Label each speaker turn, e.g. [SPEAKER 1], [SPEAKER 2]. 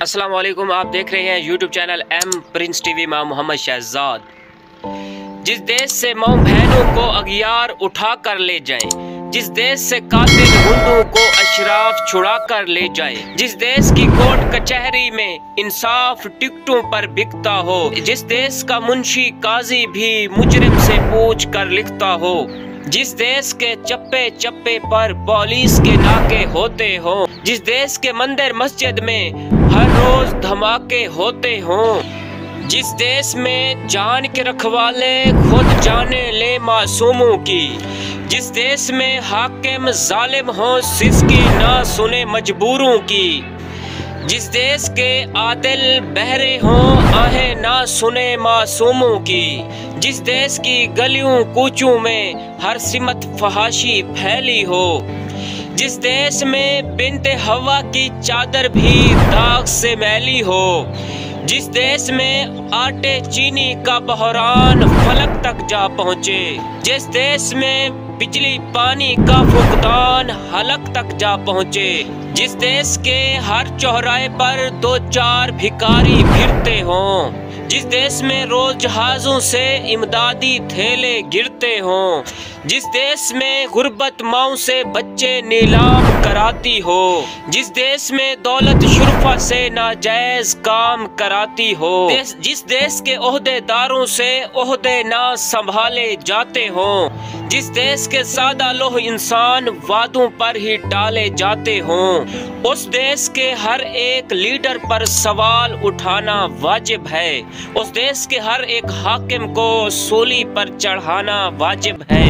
[SPEAKER 1] अस्सलाम वालेकुम। आप देख रहे हैं YouTube channel M Prince TV में मोहम्मद शहजाद। जिस देश से माँ बहनों को अगियार उठा कर ले जाएं, जिस देश से कातिल हुंडों को अशराफ छुड़ा कर ले जाए, जिस देश की कोर्ट कचहरी में इंसाफ टिकटों पर बिकता हो, जिस देश का मुंशी काजी भी मुजरिम से पूछ कर लिखता हो, जिस देश के चप्पे चप्पे पर पुलिस के नाके होते हो, जिस देश के मंदिर मस्जिद में हर रोज धमाके होते हों, जिस देश में जान के रखवाले खुद जाने ले मासूमों की, जिस देश में हाकिम जालिम हो सिसकी ना सुने मजबूरों की, जिस देश के आदिल बहरे हों आहे ना सुने मासूमों की, जिस देश की गलियों कूचों में हर सिमत फहाशी फैली हो, जिस देश में बिन्ते हवा की चादर भी दाग से मैली हो, जिस देश में आटे चीनी का बहरान फलक तक जा पहुँचे, जिस देश में बिजली पानी का फुकदान हलक तक जा पहुँचे, जिस देश के हर चौराहे पर दो चार भिखारी फिरते हों, जिस देश में रोज जहाजों से इमदादी थैले गिरते हों, जिस देश में गुर्बत माओं से बच्चे नीलाम कराती हो, जिस देश में दौलत शुरफा से नाजायज काम कराती हो, जिस देश के ओहदेदारों से ओहदे ना संभाले जाते हों, जिस देश के सादा लोह इंसान वादों पर ही टाले जाते हों, उस देश के हर एक लीडर पर सवाल उठाना वाजिब है, उस देश के हर एक हाकिम को सूली पर चढ़ाना वाजिब है।